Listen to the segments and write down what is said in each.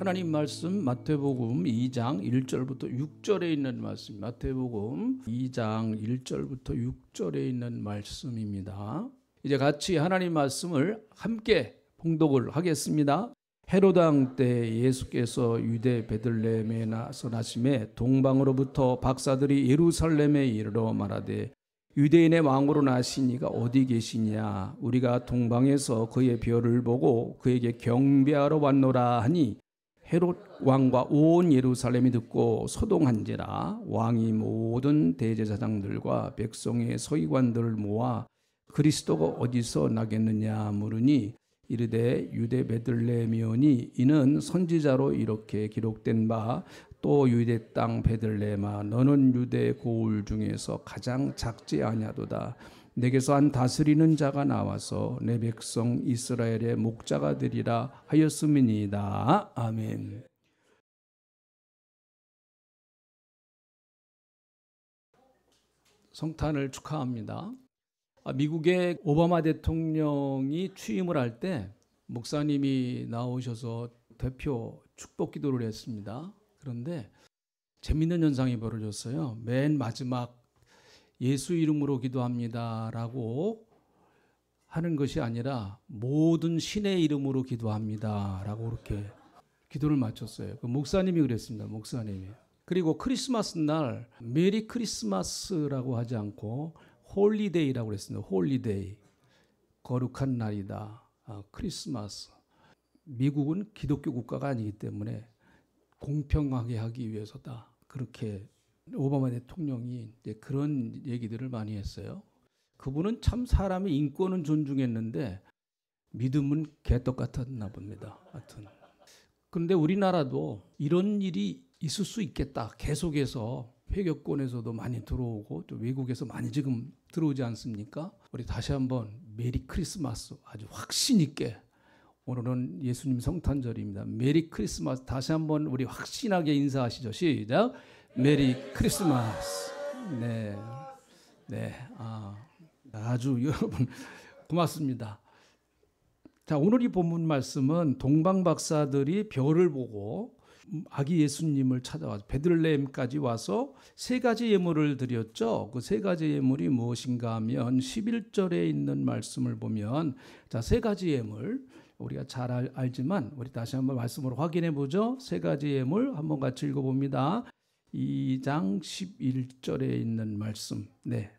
하나님 말씀 마태복음 2장 1절부터 6절에 있는 말씀, 마태복음 2장 1절부터 6절에 있는 말씀입니다. 이제 같이 하나님 말씀을 함께 봉독을 하겠습니다. 헤롯 왕 때 예수께서 유대 베들레헴에 나심에 동방으로부터 박사들이 예루살렘에 이르러 말하되 유대인의 왕으로 나시니가 어디 계시냐? 우리가 동방에서 그의 별을 보고 그에게 경배하러 왔노라 하니 헤롯 왕과 온 예루살렘이 듣고 소동한지라. 왕이 모든 대제사장들과 백성의 서기관들을 모아 그리스도가 어디서 나겠느냐 물으니 이르되 유대 베들레헴이오니 이는 선지자로 이렇게 기록된 바 또 유대 땅 베들레헴아 너는 유대 고을 중에서 가장 작지 아니하도다. 내게서 한 다스리는 자가 나와서 내 백성 이스라엘의 목자가 되리라 하였음이니이다. 아멘. 성탄을 축하합니다. 미국의 오바마 대통령이 취임을 할 때 목사님이 나오셔서 대표 축복 기도를 했습니다. 그런데 재밌는 현상이 벌어졌어요. 맨 마지막 예수 이름으로 기도합니다라고 하는 것이 아니라 모든 신의 이름으로 기도합니다라고 그렇게 기도를 마쳤어요. 그 목사님이 그랬습니다. 목사님이. 그리고 크리스마스 날 메리 크리스마스라고 하지 않고 홀리데이라고 그랬습니다. 홀리데이. 거룩한 날이다. 크리스마스. 미국은 기독교 국가가 아니기 때문에 공평하게 하기 위해서다. 그렇게 오바마 대통령이 이제 그런 얘기들을 많이 했어요. 그분은 참 사람의 인권은 존중했는데 믿음은 개떡 같았나 봅니다. 하여튼. 그런데 우리나라도 이런 일이 있을 수 있겠다. 계속해서 회교권에서도 많이 들어오고 또 외국에서 많이 지금 들어오지 않습니까? 우리 다시 한번 메리 크리스마스 아주 확신 있게. 오늘은 예수님 성탄절입니다. 메리 크리스마스. 다시 한번 우리 확신하게 인사하시죠. 시작. 메리 크리스마스. 네, 네, 아주 여러분 고맙습니다. 자, 오늘 이 본문 말씀은 동방 박사들이 별을 보고 아기 예수님을 찾아와서 베들레헴까지 와서 세 가지 예물을 드렸죠. 그 세 가지 예물이 무엇인가 하면 11절에 있는 말씀을 보면 자, 세 가지 예물 우리가 잘 알지만 우리 다시 한번 말씀으로 확인해 보죠. 세 가지 예물 한번 같이 읽어봅니다. 2장 11절에 있는 말씀. 네,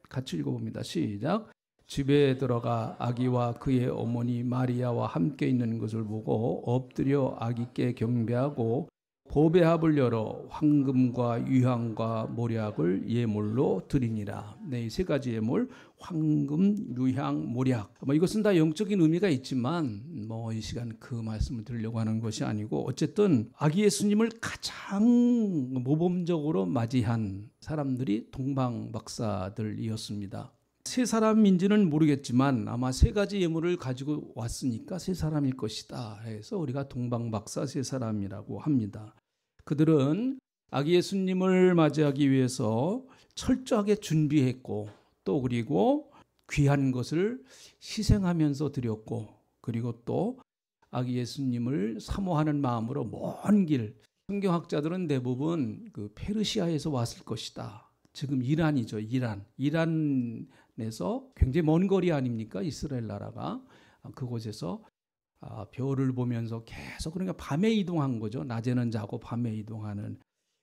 같이 읽어봅니다. 시작. 집에 들어가 아기와 그의 어머니 마리아와 함께 있는 것을 보고 엎드려 아기께 경배하고 보배합을 열어 황금과 유향과 모략을 예물로 드리니라. 네, 이 세 가지 예물, 황금, 유향, 모략. 이것은 다 영적인 의미가 있지만 이 시간 그 말씀을 드리려고 하는 것이 아니고 어쨌든 아기 예수님을 가장 모범적으로 맞이한 사람들이 동방 박사들이었습니다. 세 사람인지는 모르겠지만 아마 세 가지 예물을 가지고 왔으니까 세 사람일 것이다 해서 우리가 동방박사 세 사람이라고 합니다. 그들은 아기 예수님을 맞이하기 위해서 철저하게 준비했고 또 그리고 귀한 것을 희생하면서 드렸고 그리고 또 아기 예수님을 사모하는 마음으로 먼 길, 성경학자들은 대부분 그 페르시아에서 왔을 것이다. 지금 이란이죠. 이란에서 굉장히 먼 거리 아닙니까? 이스라엘 나라가. 그곳에서 별을 보면서 계속 그러니까 밤에 이동한 거죠. 낮에는 자고 밤에 이동하는.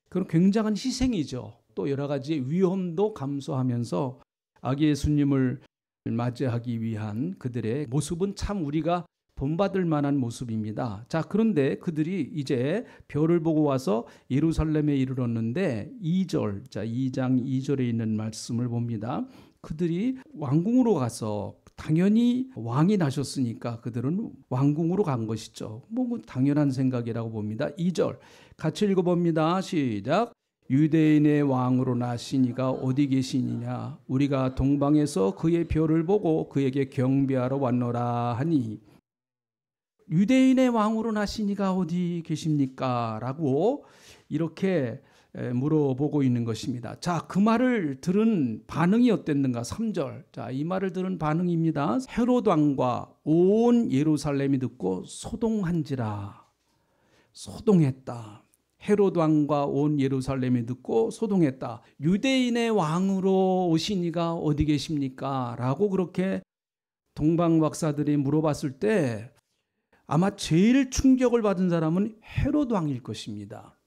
그런 굉장한 희생이죠. 또 여러 가지 위험도 감수하면서 아기 예수님을 맞이하기 위한 그들의 모습은 참 우리가 본받을 만한 모습입니다. 자, 그런데 그들이 이제 별을 보고 와서 예루살렘에 이르렀는데 2절, 자 2장 2절에 있는 말씀을 봅니다. 그들이 왕궁으로 가서 당연히 왕이 나셨으니까 그들은 왕궁으로 간 것이죠. 당연한 생각이라고 봅니다. 2절 같이 읽어봅니다. 시작. 유대인의 왕으로 나시니가 어디 계시느냐? 우리가 동방에서 그의 별을 보고 그에게 경배하러 왔노라 하니 유대인의 왕으로 나시니가 어디 계십니까? 라고 이렇게 물어보고 있는 것입니다. 자, 그 말을 들은 반응이 어땠는가? 3절. 자, 이 말을 들은 반응입니다. 헤롯 왕과 온 예루살렘이 듣고 소동한지라. 소동했다. 헤롯 왕과 온 예루살렘이 듣고 소동했다. 유대인의 왕으로 오신 이가 어디 계십니까? 라고 그렇게 동방 박사들이 물어봤을 때 아마 제일 충격을 받은 사람은 헤롯 왕일 것입니다.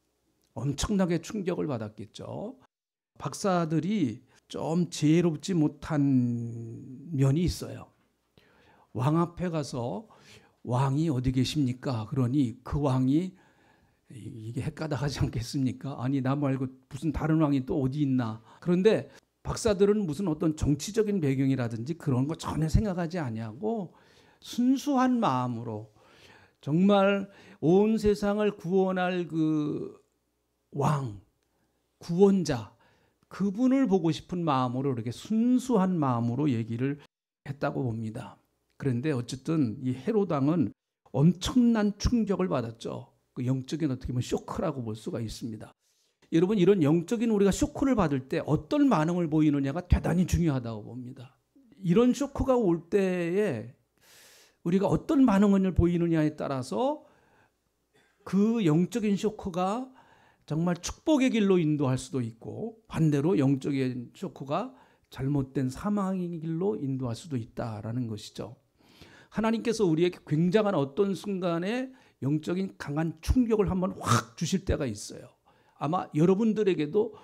엄청나게 충격을 받았겠죠. 박사들이 좀 지혜롭지 못한 면이 있어요. 왕 앞에 가서 왕이 어디 계십니까? 그러니 그 왕이 이게 헷가닥하지 않겠습니까? 아니 나 말고 무슨 다른 왕이 또 어디 있나? 그런데 박사들은 무슨 어떤 정치적인 배경이라든지 그런 거 전혀 생각하지 아니하고 순수한 마음으로 정말 온 세상을 구원할 그 왕, 구원자, 그분을 보고 싶은 마음으로 이렇게 순수한 마음으로 얘기를 했다고 봅니다. 그런데 어쨌든 이 헤롯 왕은 엄청난 충격을 받았죠. 그 영적인 어떻게 보면 쇼크라고 볼 수가 있습니다. 여러분 이런 영적인 우리가 쇼크를 받을 때 어떤 반응을 보이느냐가 대단히 중요하다고 봅니다. 이런 쇼크가 올 때에 우리가 어떤 반응을 보이느냐에 따라서 그 영적인 쇼크가 정말 축복의 길로 인도할 수도 있고 반대로 영적인 쇼크가 잘못된 사망의 길로 인도할 수도 있다라는 것이죠. 하나님께서 우리에게 굉장한 어떤 순간에 영적인 강한 충격을 한번 확 주실 때가 있어요. 아마 여러분들에게도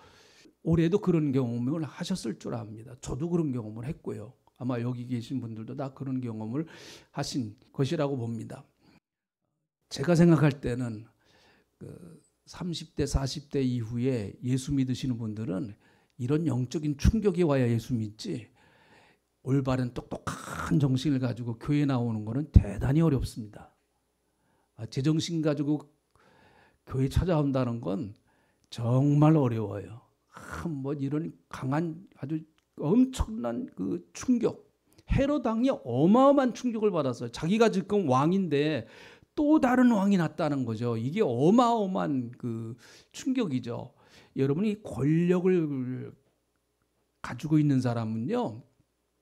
올해도 그런 경험을 하셨을 줄 압니다. 저도 그런 경험을 했고요. 아마 여기 계신 분들도 다 그런 경험을 하신 것이라고 봅니다. 제가 생각할 때는 30대, 40대 이후에 예수 믿으시는 분들은 이런 영적인 충격이 와야 예수 믿지 올바른 똑똑한 정신을 가지고 교회 나오는 것은 대단히 어렵습니다. 제정신 가지고 교회 찾아온다는 건 정말 어려워요. 뭐 이런 강한 아주 엄청난 그 충격. 헤롯 왕이 어마어마한 충격을 받았어요. 자기가 지금 왕인데 또 다른 왕이 났다는 거죠. 이게 어마어마한 그 충격이죠. 여러분이 권력을 가지고 있는 사람은요,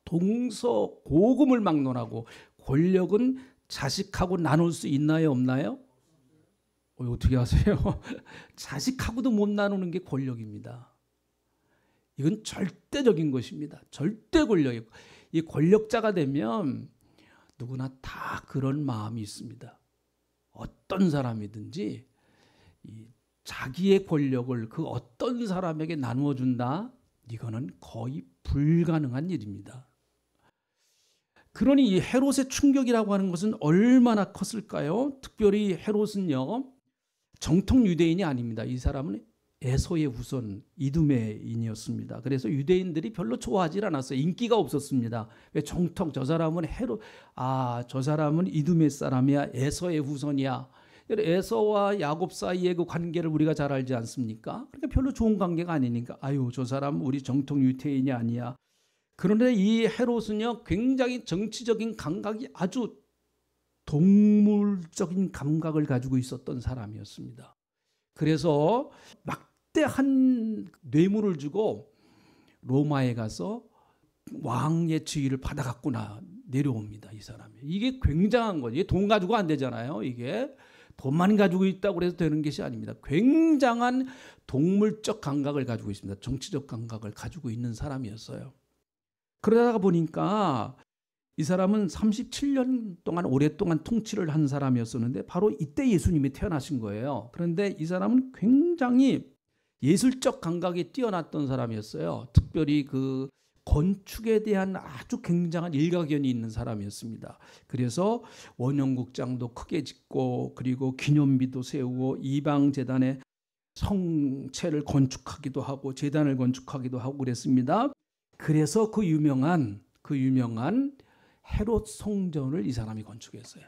동서고금을 막론하고 권력은 자식하고 나눌 수 있나요, 없나요? 어떻게 하세요? 자식하고도 못 나누는 게 권력입니다. 이건 절대적인 것입니다. 절대 권력이고 이 권력자가 되면 누구나 다 그런 마음이 있습니다. 어떤 사람이든지 이 자기의 권력을 그 어떤 사람에게 나누어 준다? 이거는 거의 불가능한 일입니다. 그러니 이 헤롯의 충격이라고 하는 것은 얼마나 컸을까요? 특별히 헤롯은요, 정통 유대인이 아닙니다. 이 사람은 에서의 후손 이두메인이었습니다. 그래서 유대인들이 별로 좋아하지 않았어요. 인기가 없었습니다. 왜 정통 저 사람은 헤롯, 저 사람은 이두메 사람이야, 에서의 후손이야. 에서와 야곱 사이의 그 관계를 우리가 잘 알지 않습니까? 그러니까 별로 좋은 관계가 아니니까 저 사람 우리 정통 유대인이 아니야. 그런데 이 헤롯은요, 굉장히 정치적인 감각이 아주 동물적인 감각을 가지고 있었던 사람이었습니다. 그래서 막대한 뇌물을 주고 로마에 가서 왕의 지위를 받아갖고 내려옵니다. 이 사람이. 이게 굉장한 거죠. 돈 가지고 안 되잖아요. 이게 돈만 가지고 있다고 해서 되는 것이 아닙니다. 굉장한 동물적 감각을 가지고 있습니다. 정치적 감각을 가지고 있는 사람이었어요. 그러다가 보니까 이 사람은 37년 동안 오랫동안 통치를 한 사람이었었는데 바로 이때 예수님이 태어나신 거예요. 그런데 이 사람은 굉장히 예술적 감각이 뛰어났던 사람이었어요. 특별히 그 건축에 대한 아주 굉장한 일가견이 있는 사람이었습니다. 그래서 원형극장도 크게 짓고 그리고 기념비도 세우고 이방 제단에 성체를 건축하기도 하고 제단을 건축하기도 하고 그랬습니다. 그래서 그 유명한 헤롯 성전을 이 사람이 건축했어요.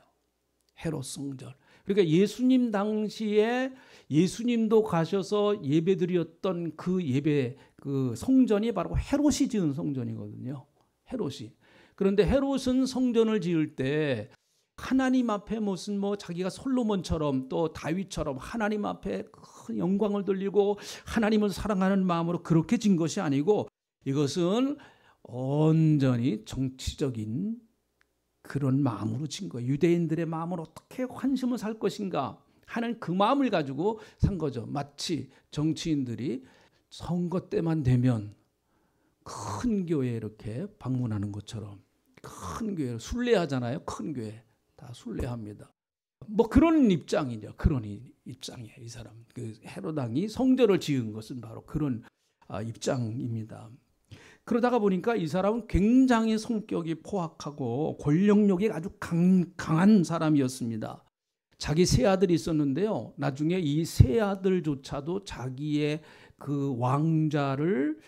헤롯 성전. 그러니까 예수님 당시에 예수님도 가셔서 예배드렸던 그 예배 그 성전이 바로 헤롯이 지은 성전이거든요. 헤롯이. 그런데 헤롯은 성전을 지을 때 하나님 앞에 무슨 자기가 솔로몬처럼 또 다윗처럼 하나님 앞에 큰 영광을 돌리고 하나님을 사랑하는 마음으로 그렇게 진 것이 아니고 이것은 온전히 정치적인 그런 마음으로 진 거예요. 유대인들의 마음을 어떻게 환심을 살 것인가 하는 그 마음을 가지고 산 거죠. 마치 정치인들이 선거 때만 되면 큰 교회에 이렇게 방문하는 것처럼 큰 교회를 순례하잖아요. 큰 교회 다 순례합니다. 뭐 그런 입장이죠. 그런 입장이에요. 이 사람 그 헤롯 왕이 성전을 지은 것은 바로 그런 입장입니다. 그러다가 보니까 이 사람은 굉장히 성격이 포악하고 권력욕이 아주 강한 사람이었습니다. 자기 세 아들이 있었는데요. 나중에 이 세 아들조차도 자기의 그 왕자를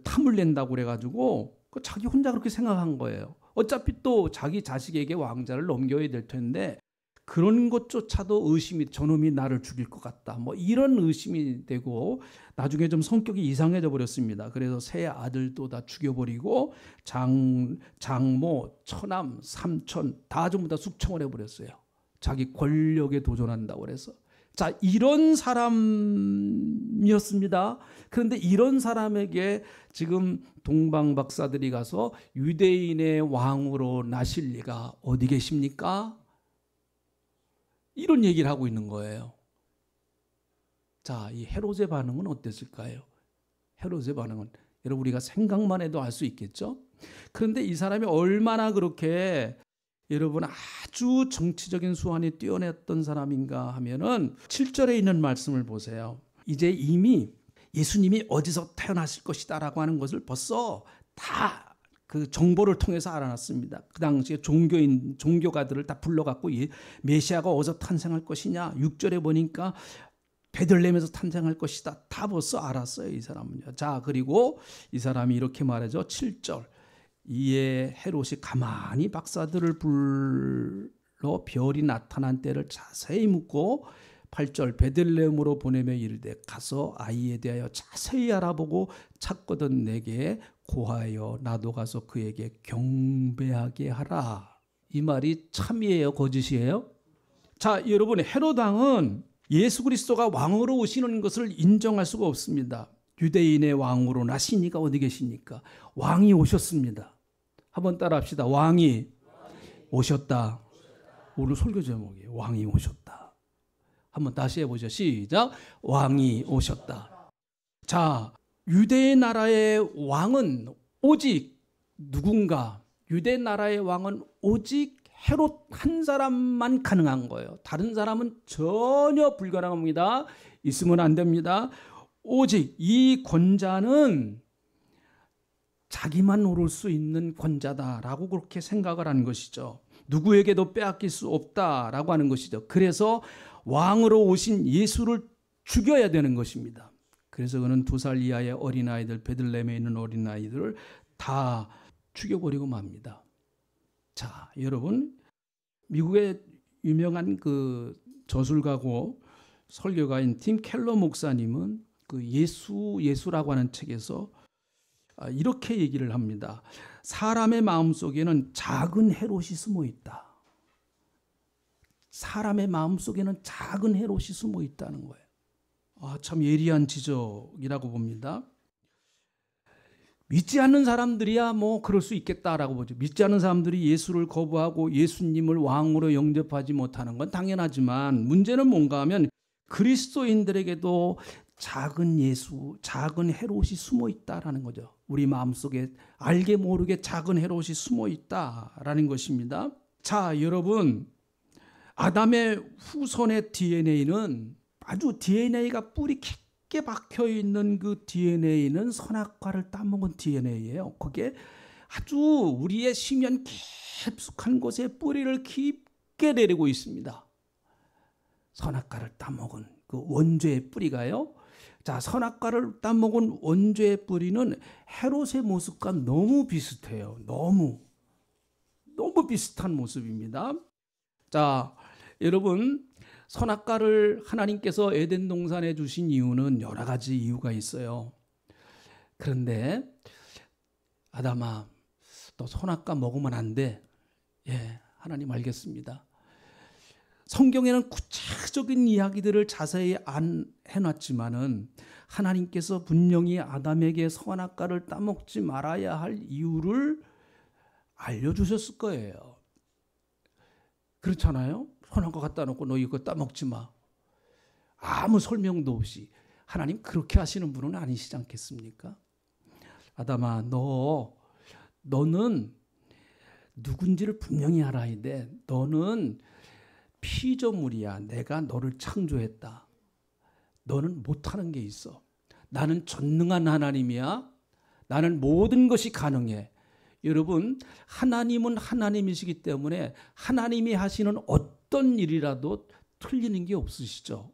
탐을 낸다고 그래가지고 자기 혼자 그렇게 생각한 거예요. 어차피 또 자기 자식에게 왕자를 넘겨야 될 텐데 그런 것조차도 의심이, 저놈이 나를 죽일 것 같다, 뭐 이런 의심이 되고 나중에 좀 성격이 이상해져 버렸습니다. 그래서 세 아들도 다 죽여버리고 장모, 처남, 삼촌 다 전부 다 숙청을 해버렸어요. 자기 권력에 도전한다고 그래서. 자, 이런 사람이었습니다. 그런데 이런 사람에게 지금 동방 박사들이 가서 유대인의 왕으로 나실 리가 어디 계십니까? 이런 얘기를 하고 있는 거예요. 자, 이 헤롯의 반응은 어땠을까요? 헤롯의 반응은 여러분 우리가 생각만 해도 알 수 있겠죠? 그런데 이 사람이 얼마나 그렇게 여러분 아주 정치적인 수완이 뛰어났던 사람인가 하면은 7절에 있는 말씀을 보세요. 이제 이미 예수님이 어디서 태어나실 것이다라고 하는 것을 벌써 다 그 정보를 통해서 알아놨습니다. 그 당시에 종교가들을 다 불러갖고 메시아가 어디서 탄생할 것이냐, 6절에 보니까 베들레헴에서 탄생할 것이다. 다 벌써 알았어요, 이 사람은요. 자, 그리고 이 사람이 이렇게 말하죠. 7절. 이에 헤롯이 가만히 박사들을 불러 별이 나타난 때를 자세히 묻고 8절 베들레헴으로 보내며 이르되 가서 아이에 대하여 자세히 알아보고 찾거든 내게 고하여 나도 가서 그에게 경배하게 하라. 이 말이 참이에요, 거짓이에요? 자, 여러분 헤롯 왕은 예수 그리스도가 왕으로 오시는 것을 인정할 수가 없습니다. 유대인의 왕으로 나시니까 어디 계십니까? 왕이 오셨습니다. 한번 따라합시다. 왕이 오셨다. 오늘 설교 제목이에요. 왕이 오셨다. 한번 다시 해보죠. 시작. 왕이 오셨다. 자, 유대 나라의 왕은 오직 누군가? 유대 나라의 왕은 오직 헤롯 한 사람만 가능한 거예요. 다른 사람은 전혀 불가능합니다. 있으면 안 됩니다. 오직 이 권자는 자기만 오를 수 있는 권자다라고 그렇게 생각을 한 것이죠. 누구에게도 빼앗길 수 없다라고 하는 것이죠. 그래서 왕으로 오신 예수를 죽여야 되는 것입니다. 그래서 그는 2살 이하의 어린아이들, 베들레헴에 있는 어린아이들을 다 죽여버리고 맙니다. 자, 여러분, 미국의 유명한 그 저술가고 설교가인 팀 켈러 목사님은 그 예수라고 하는 책에서 이렇게 얘기를 합니다. 사람의 마음속에는 작은 헤롯이 숨어 있다. 사람의 마음속에는 작은 헤롯이 숨어 있다는 거예요. 참 예리한 지적이라고 봅니다. 믿지 않는 사람들이야 뭐 그럴 수 있겠다라고 보죠. 믿지 않는 사람들이 예수를 거부하고 예수님을 왕으로 영접하지 못하는 건 당연하지만 문제는 뭔가 하면 그리스도인들에게도 작은 예수, 작은 헤롯이 숨어 있다라는 거죠. 우리 마음속에 알게 모르게 작은 헤롯이 숨어 있다라는 것입니다. 자, 여러분, 아담의 후손의 DNA는 아주 DNA가 뿌리 깊게 박혀있는 그 DNA는 선악과를 따먹은 DNA예요. 그게 아주 우리의 심연 깊숙한 곳에 뿌리를 깊게 내리고 있습니다. 선악과를 따먹은 그 원죄의 뿌리가요. 자, 선악과를 따먹은 원죄의 뿌리는 헤롯의 모습과 너무 비슷해요. 너무 비슷한 모습입니다. 자, 여러분, 선악과를 하나님께서 에덴 동산에 주신 이유는 여러 가지 이유가 있어요. 그런데 아담아, 너 선악과 먹으면 안 돼. 예, 하나님 알겠습니다. 성경에는 구체적인 이야기들을 자세히 안 해놨지만은 하나님께서 분명히 아담에게 선악과를 따먹지 말아야 할 이유를 알려주셨을 거예요. 그렇잖아요. 선악과 갖다 놓고 너 이거 따먹지 마. 아무 설명도 없이. 하나님 그렇게 하시는 분은 아니시지 않겠습니까? 아담아, 너는 누군지를 분명히 알아야 돼. 너는 피조물이야. 내가 너를 창조했다. 너는 못하는 게 있어. 나는 전능한 하나님이야. 나는 모든 것이 가능해. 여러분, 하나님은 하나님이시기 때문에 하나님이 하시는 어떤 일이라도 틀리는 게 없으시죠.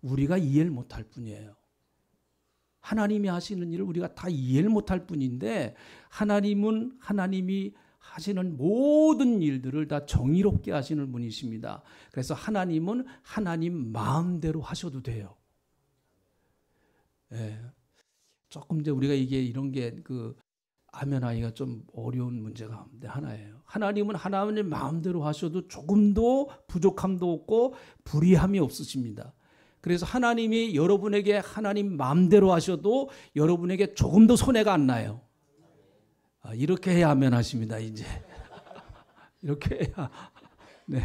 우리가 이해를 못할 뿐이에요. 하나님이 하시는 일을 우리가 다 이해를 못할 뿐인데 하나님은 하나님이 하시는 모든 일들을 다 정의롭게 하시는 분이십니다. 그래서 하나님은 하나님 마음대로 하셔도 돼요. 예. 조금 이제 우리가 이런 게 아멘하기가 좀 어려운 문제가 가운데 하나예요. 하나님은 하나님 마음대로 하셔도 조금도 부족함도 없고 불의함이 없으십니다. 그래서 하나님이 여러분에게 하나님 마음대로 하셔도 여러분에게 조금도 손해가 안 나요. 이렇게 해야 아멘 하십니다. 이제 이렇게 해야. 네.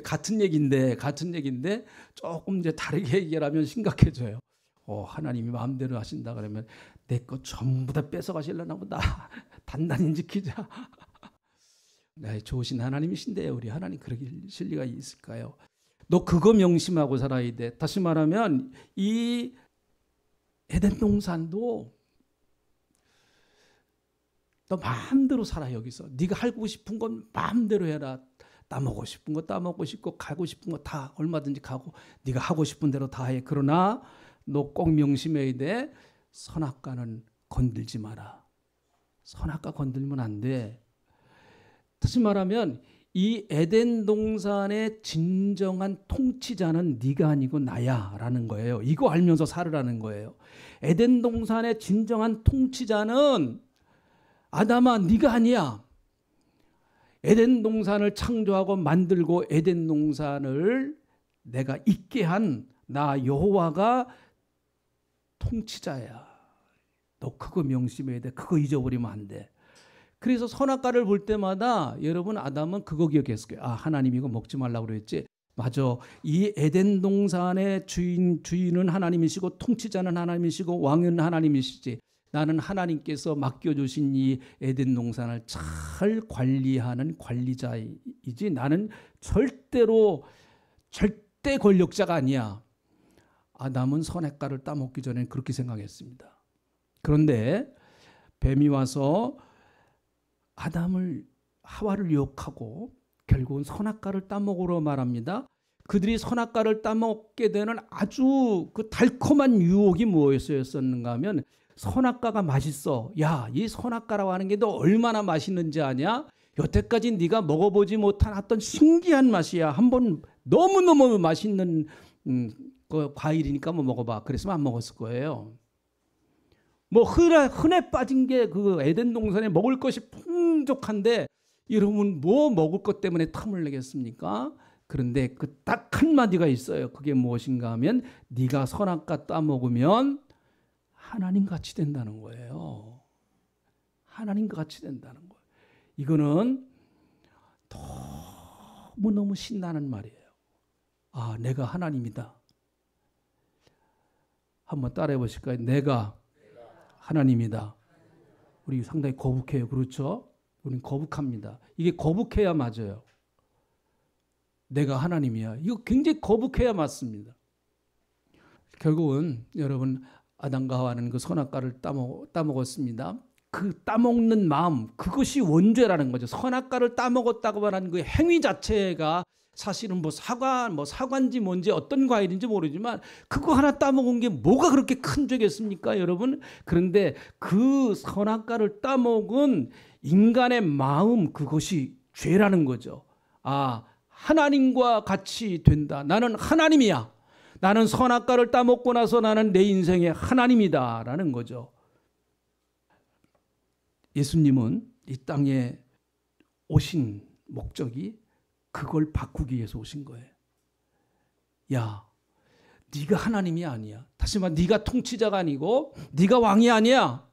같은 얘기인데 조금 이제 다르게 얘기하면 심각해져요. 하나님이 마음대로 하신다 그러면 내 것 전부 다 뺏어가시려나 보다. 단단히 지키자. 네, 좋으신 하나님이신데 우리 하나님 그러실 리가 있을까요? 너 그거 명심하고 살아야 돼. 다시 말하면 이 에덴 동산도 너 마음대로 살아. 여기서 네가 하고 싶은 건 마음대로 해라. 따먹고 싶은 거 따먹고 싶고 가고 싶은 거 다 얼마든지 가고 네가 하고 싶은 대로 다 해. 그러나 너 꼭 명심해야 돼. 선악과는 건들지 마라. 선악과 건들면 안 돼. 다시 말하면 이 에덴 동산의 진정한 통치자는 네가 아니고 나야라는 거예요. 이거 알면서 살으라는 거예요. 에덴 동산의 진정한 통치자는 아담아 네가 아니야. 에덴 동산을 창조하고 만들고 에덴 동산을 내가 있게 한 나 여호와가 통치자야. 너 그거 명심해야 돼. 그거 잊어버리면 안 돼. 그래서 선악과를 볼 때마다 여러분 아담은 그거 기억했을 거예요. 하나님 이거 먹지 말라고 그랬지. 맞아. 이 에덴 동산의 주인은 하나님이시고 통치자는 하나님이시고 왕은 하나님이시지. 나는 하나님께서 맡겨주신 이 에덴 동산을 잘 관리하는 관리자이지 나는 절대 권력자가 아니야. 아담은 선악과를 따먹기 전에 그렇게 생각했습니다. 그런데 뱀이 와서 하와를 유혹하고 결국은 선악과를 따먹으러 말합니다. 그들이 선악과를 따먹게 되는 아주 그 달콤한 유혹이 무엇이었는가 하면 선악과가 맛있어. 야, 이 선악과라고 하는 게 너 얼마나 맛있는지 아냐? 여태까지 네가 먹어보지 못한 어떤 신기한 맛이야. 한번 너무너무 맛있는 그 과일이니까 먹어봐. 그랬으면 안 먹었을 거예요. 흔해 빠진 게 그 에덴 동산에 먹을 것이 풍족한데 여러분 뭐 먹을 것 때문에 탐을 내겠습니까? 그런데 그 딱 한마디가 있어요. 그게 무엇인가 하면 네가 선악과 따먹으면 하나님 같이 된다는 거예요. 하나님과 같이 된다는 거예요. 이거는 너무너무 신나는 말이에요. 내가 하나님이다. 한번 따라해 보실까요? 내가 하나님이다. 우리 상당히 거북해요. 그렇죠? 우리는 거북합니다. 이게 거북해야 맞아요. 내가 하나님이야. 이거 굉장히 거북해야 맞습니다. 결국은 여러분 아담과 하와는 그 선악과를 따먹었습니다. 그 따먹는 마음 그것이 원죄라는 거죠. 선악과를 따먹었다고 하는 그 행위 자체가 사실은 사과인지 뭔지 어떤 과일인지 모르지만 그거 하나 따먹은 게 뭐가 그렇게 큰 죄겠습니까, 여러분? 그런데 그 선악과를 따먹은 인간의 마음 그것이 죄라는 거죠. 하나님과 같이 된다. 나는 하나님이야. 나는 선악과를 따먹고 나서 나는 내 인생의 하나님이다라는 거죠. 예수님은 이 땅에 오신 목적이 그걸 바꾸기 위해서 오신 거예요. 야, 네가 하나님이 아니야. 다시 말해 네가 통치자가 아니고 네가 왕이 아니야.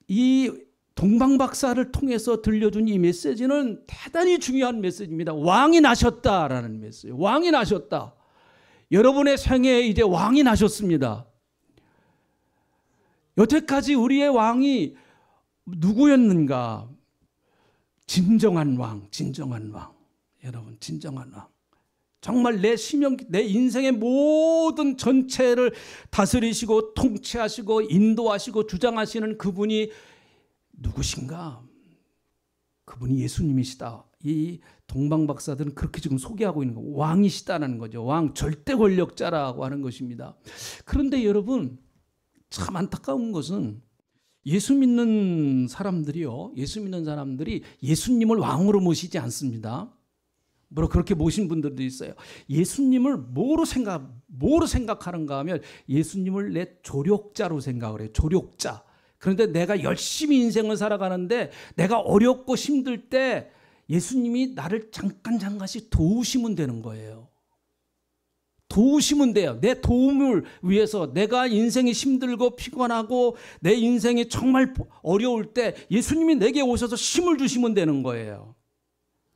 이 동방박사를 통해서 들려준 이 메시지는 대단히 중요한 메시지입니다. 왕이 나셨다라는 메시지. 왕이 나셨다. 여러분의 생애에 이제 왕이 나셨습니다. 여태까지 우리의 왕이 누구였는가? 진정한 왕, 진정한 왕. 여러분, 진정한 왕. 정말 내 인생의 모든 전체를 다스리시고 통치하시고 인도하시고 주장하시는 그분이 누구신가? 그분이 예수님이시다. 이 동방박사들은 그렇게 지금 소개하고 있는 거, 왕이시다는 거죠. 왕, 절대 권력자라고 하는 것입니다. 그런데 여러분, 참 안타까운 것은 예수 믿는 사람들이요, 예수 믿는 사람들이 예수님을 왕으로 모시지 않습니다. 뭐로 그렇게 모신 분들도 있어요. 예수님을 뭐로 생각하는가 하면 예수님을 내 조력자로 생각을 해요. 조력자. 그런데 내가 열심히 인생을 살아가는데 내가 어렵고 힘들 때 예수님이 나를 잠깐씩 도우시면 되는 거예요. 도우시면 돼요. 내 도움을 위해서 내가 인생이 힘들고 피곤하고 내 인생이 정말 어려울 때 예수님이 내게 오셔서 힘을 주시면 되는 거예요.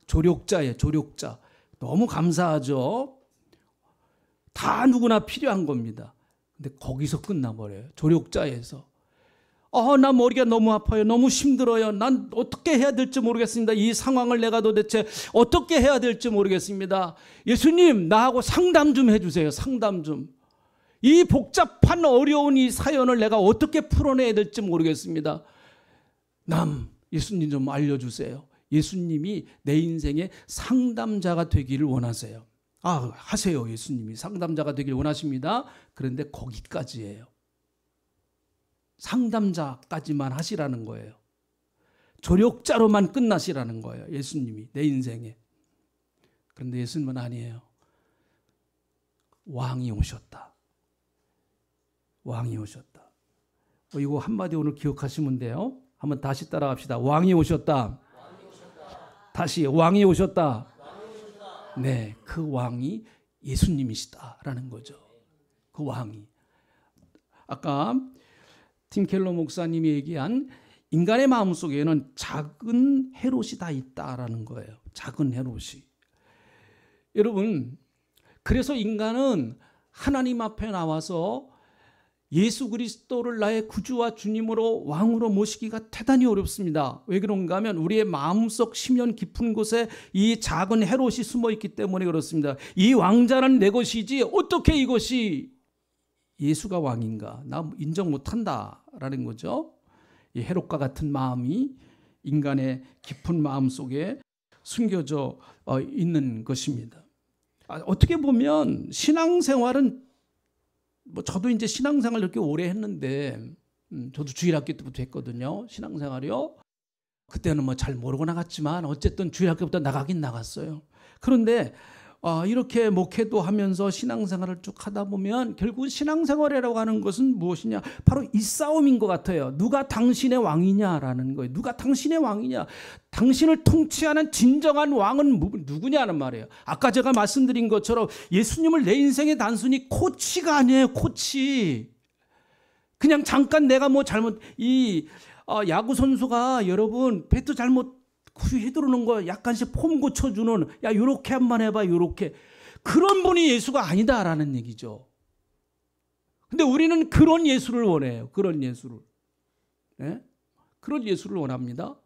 조력자예요. 조력자. 너무 감사하죠. 다 누구나 필요한 겁니다. 근데 거기서 끝나버려요. 조력자에서. 나 머리가 너무 아파요. 너무 힘들어요. 난 어떻게 해야 될지 모르겠습니다. 이 상황을 내가 도대체 어떻게 해야 될지 모르겠습니다. 예수님, 나하고 상담 좀 해주세요. 상담 좀. 이 복잡한 어려운 이 사연을 내가 어떻게 풀어내야 될지 모르겠습니다. 예수님 좀 알려주세요. 예수님이 내 인생의 상담자가 되기를 원하세요. 하세요. 예수님이 상담자가 되기를 원하십니다. 그런데 거기까지예요. 상담자까지만 하시라는 거예요. 조력자로만 끝나시라는 거예요. 예수님이 내 인생에. 그런데 예수님은 아니에요. 왕이 오셨다. 왕이 오셨다. 이거 한마디 오늘 기억하시면 돼요. 한번 다시 따라갑시다. 왕이 오셨다. 다시 왕이 오셨다. 네, 그 왕이 예수님이시다라는 거죠. 그 왕이. 아까 팀 켈러 목사님이 얘기한 인간의 마음속에는 작은 헤롯이 다 있다라는 거예요. 작은 헤롯이. 여러분, 그래서 인간은 하나님 앞에 나와서 예수 그리스도를 나의 구주와 주님으로 왕으로 모시기가 대단히 어렵습니다. 왜 그런가 하면 우리의 마음속 심연 깊은 곳에 이 작은 헤롯이 숨어 있기 때문에 그렇습니다. 이 왕자는 내 것이지 어떻게 이것이 예수가 왕인가? 나 인정 못한다라는 거죠. 이 헤롯과 같은 마음이 인간의 깊은 마음 속에 숨겨져 있는 것입니다. 어떻게 보면 신앙생활은 저도 이제 신앙생활 이렇게 오래 했는데 저도 주일학교 때부터 했거든요. 신앙생활이요. 그때는 잘 모르고 나갔지만 어쨌든 주일학교부터 나가긴 나갔어요. 그런데 이렇게 목회도 하면서 신앙생활을 쭉 하다 보면 결국 신앙생활이라고 하는 것은 무엇이냐? 바로 이 싸움인 것 같아요. 누가 당신의 왕이냐라는 거예요. 누가 당신의 왕이냐? 당신을 통치하는 진정한 왕은 누구냐는 말이에요. 아까 제가 말씀드린 것처럼 예수님을 내 인생에 단순히 코치가 아니에요. 코치. 그냥 잠깐 내가 잘못 야구 선수가 여러분 배트 잘못 휘두르는 거 약간씩 폼 고쳐주는 요렇게 한번 해봐 요렇게 그런 분이 예수가 아니다라는 얘기죠. 근데 우리는 그런 예수를 원해요. 그런 예수를. 네? 그런 예수를 원합니다.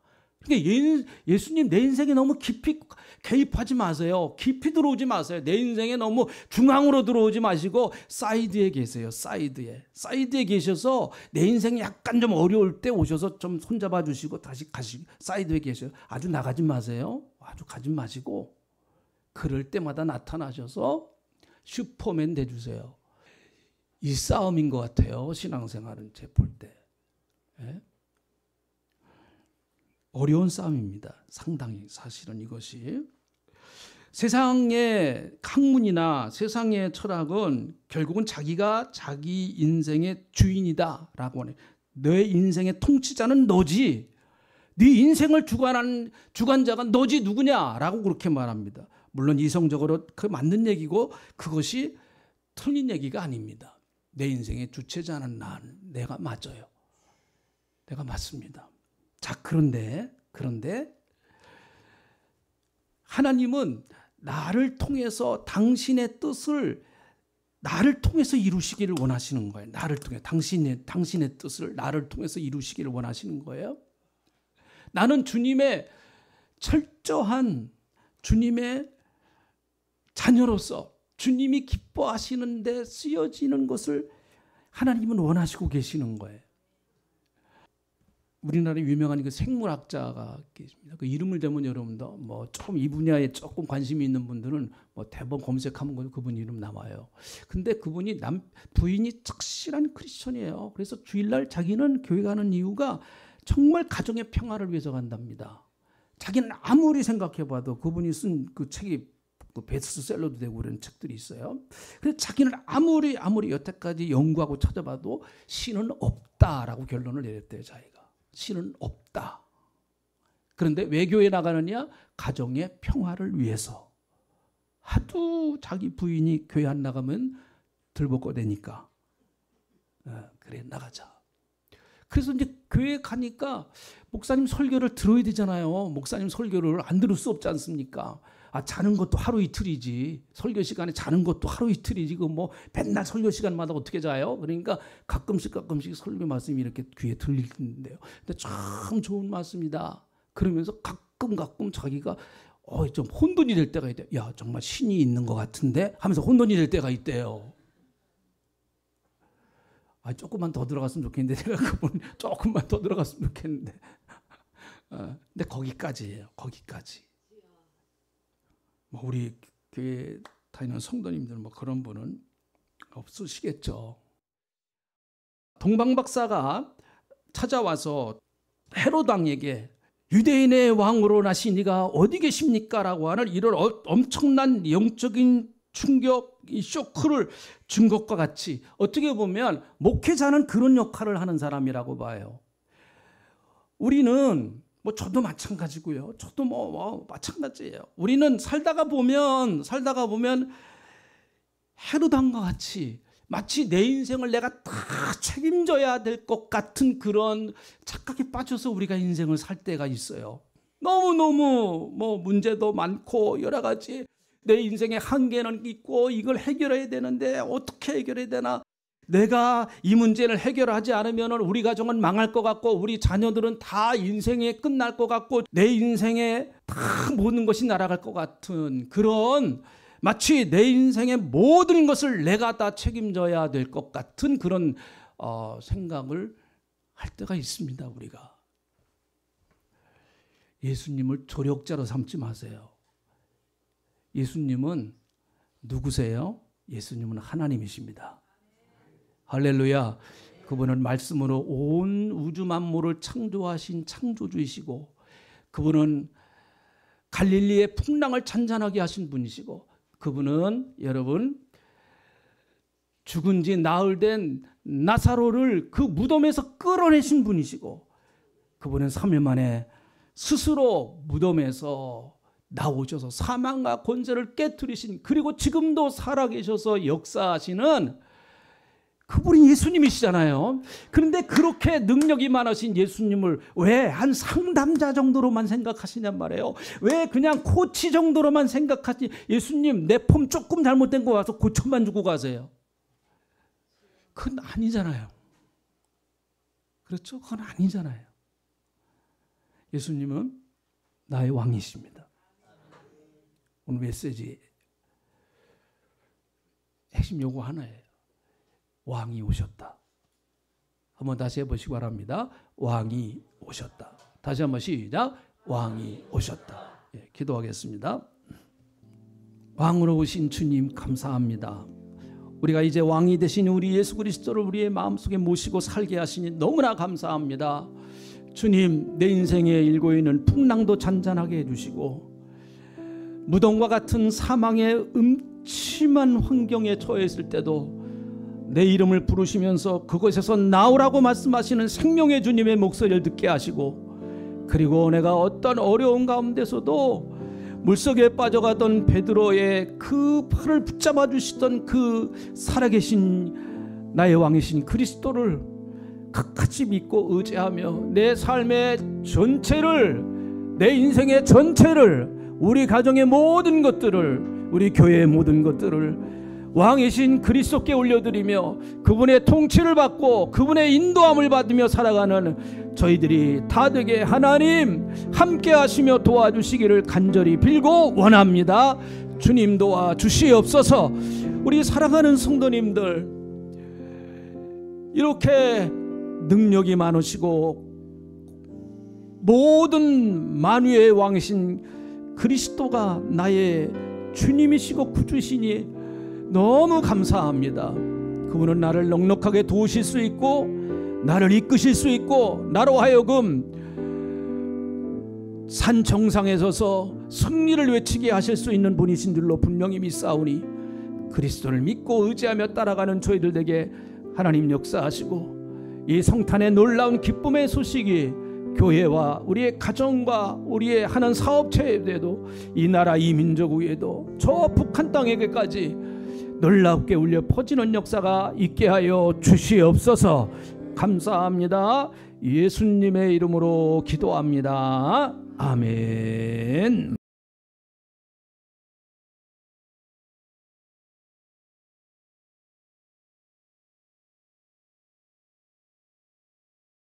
그러니까 예수님 내 인생에 너무 깊이 개입하지 마세요. 깊이 들어오지 마세요. 내 인생에 너무 중앙으로 들어오지 마시고 사이드에 계세요. 사이드에 계셔서 내 인생이 약간 좀 어려울 때 오셔서 좀 손잡아 주시고 다시 사이드에 계셔요. 아주 나가지 마세요. 아주 가지 마시고 그럴 때마다 나타나셔서 슈퍼맨 돼주세요. 이 싸움인 것 같아요. 신앙생활은 제 볼 때. 네? 어려운 싸움입니다. 상당히 사실은 이것이. 세상의 학문이나 세상의 철학은 결국은 자기가 자기 인생의 주인이다라고 하네. 내 인생의 통치자는 너지. 네 인생을 주관한 주관자가 너지 누구냐라고 그렇게 말합니다. 물론 이성적으로 그 맞는 얘기고 그것이 틀린 얘기가 아닙니다. 내 인생의 주체자는 내가 맞아요. 내가 맞습니다. 자, 그런데 하나님은 나를 통해서 당신의 뜻을 나를 통해서 이루시기를 원하시는 거예요. 나를 통해 당신의 뜻을 나를 통해서 이루시기를 원하시는 거예요. 나는 주님의 철저한 주님의 자녀로서 주님이 기뻐하시는 데 쓰여지는 것을 하나님은 원하시고 계시는 거예요. 우리나라에 유명한 그 생물학자가 계십니다. 그 이름을 대면 여러분도 뭐 조금 이 분야에 조금 관심이 있는 분들은 뭐 대번 검색하면 그분 이름 나와요. 근데 그분이 부인이 착실한 크리스천이에요. 그래서 주일날 자기는 교회 가는 이유가 정말 가정의 평화를 위해서 간답니다. 자기는 아무리 생각해봐도 그분이 쓴 그 책이 그 베스트셀러도 되고 그런 책들이 있어요. 그래서 자기는 아무리 여태까지 연구하고 찾아봐도 신은 없다라고 결론을 내렸대요. 자기가. 신은 없다. 그런데 왜 교회에 나가느냐? 가정의 평화를 위해서. 하도 자기 부인이 교회 안 나가면 들볶아대니까. 그래 나가자. 그래서 이제 교회 가니까 목사님 설교를 들어야 되잖아요. 목사님 설교를 안 들을 수 없지 않습니까? 자는 것도 하루 이틀이지. 설교 시간에 자는 것도 하루 이틀이지. 그 뭐 맨날 설교 시간마다 어떻게 자요? 그러니까 가끔씩 설교 말씀이 이렇게 귀에 들리는데요. 근데 참 좋은 말씀이다. 그러면서 가끔 자기가 좀 혼돈이 될 때가 있대요. 야, 정말 신이 있는 것 같은데 하면서 혼돈이 될 때가 있대요. 조금만 더 들어갔으면 좋겠는데 제가 그분 조금만 더 들어갔으면 좋겠는데. 근데 거기까지예요. 거기까지. 뭐 우리 교회 다니는 성도님들 뭐 그런 분은 없으시겠죠. 동방 박사가 찾아와서 헤롯 왕에게 유대인의 왕으로 나신 이가 어디 계십니까? 라고 하는 이런 엄청난 영적인 충격, 이 쇼크를 준 것과 같이 어떻게 보면 목회자는 그런 역할을 하는 사람이라고 봐요. 우리는 뭐 저도 마찬가지고요. 저도 뭐 마찬가지예요. 우리는 살다가 보면 헤롯 왕과 같이 마치 내 인생을 내가 다 책임져야 될 것 같은 그런 착각에 빠져서 우리가 인생을 살 때가 있어요. 너무너무 뭐 문제도 많고 여러 가지 내 인생의 한계는 있고 이걸 해결해야 되는데 어떻게 해결해야 되나? 내가 이 문제를 해결하지 않으면 우리 가정은 망할 것 같고 우리 자녀들은 다 인생에 끝날 것 같고 내 인생에 다 모든 것이 날아갈 것 같은 그런 마치 내 인생의 모든 것을 내가 다 책임져야 될 것 같은 그런 생각을 할 때가 있습니다. 우리가. 예수님을 조력자로 삼지 마세요. 예수님은 누구세요? 예수님은 하나님이십니다. 할렐루야. 그분은 말씀으로 온 우주 만물을 창조하신 창조주이시고 그분은 갈릴리의 풍랑을 잔잔하게 하신 분이시고 그분은 여러분 죽은 지 나흘 된 나사로를 그 무덤에서 끌어내신 분이시고 그분은 3일 만에 스스로 무덤에서 나오셔서 사망과 권세를 깨트리신 그리고 지금도 살아계셔서 역사하시는 그분이 예수님이시잖아요. 그런데 그렇게 능력이 많으신 예수님을 왜 한 상담자 정도로만 생각하시냔 말이에요. 왜 그냥 코치 정도로만 생각하지? 예수님 내 폼 조금 잘못된 거 와서 고쳐만 주고 가세요. 그건 아니잖아요. 그렇죠? 그건 아니잖아요. 예수님은 나의 왕이십니다. 오늘 메시지 핵심 요구 하나예요. 왕이 오셨다. 한번 다시 해보시기 바랍니다. 왕이 오셨다. 다시 한번 시작. 왕이 오셨다. 기도하겠습니다. 왕으로 오신 주님 감사합니다. 우리가 이제 왕이 되신 우리 예수 그리스도를 우리의 마음속에 모시고 살게 하시니 너무나 감사합니다. 주님, 내 인생에 일고 있는 풍랑도 잔잔하게 해주시고 무덤과 같은 사망의 음침한 환경에 처했을 때도 내 이름을 부르시면서 그곳에서 나오라고 말씀하시는 생명의 주님의 목소리를 듣게 하시고 그리고 내가 어떤 어려운 가운데서도 물속에 빠져가던 베드로의 그 팔을 붙잡아 주시던 그 살아계신 나의 왕이신 그리스도를 끝까지 믿고 의지하며 내 삶의 전체를, 내 인생의 전체를, 우리 가정의 모든 것들을, 우리 교회의 모든 것들을 왕이신 그리스도께 올려드리며 그분의 통치를 받고 그분의 인도함을 받으며 살아가는 저희들이 다 되게 하나님 함께 하시며 도와주시기를 간절히 빌고 원합니다. 주님 도와주시옵소서. 우리 사랑하는 성도님들, 이렇게 능력이 많으시고 모든 만유의 왕이신 그리스도가 나의 주님이시고 구주시니 너무 감사합니다. 그분은 나를 넉넉하게 도우실 수 있고 나를 이끄실 수 있고 나로 하여금 산 정상에 서서 승리를 외치게 하실 수 있는 분이신 줄로 분명히 믿사오니 그리스도를 믿고 의지하며 따라가는 저희들에게 하나님 역사하시고 이 성탄의 놀라운 기쁨의 소식이 교회와 우리의 가정과 우리의 하는 사업체에도 이 나라 이 민족 위에도 저 북한 땅에게까지 놀랍게 울려 퍼지는 역사가 있게 하여 주시옵소서. 감사합니다. 예수님의 이름으로 기도합니다. 아멘.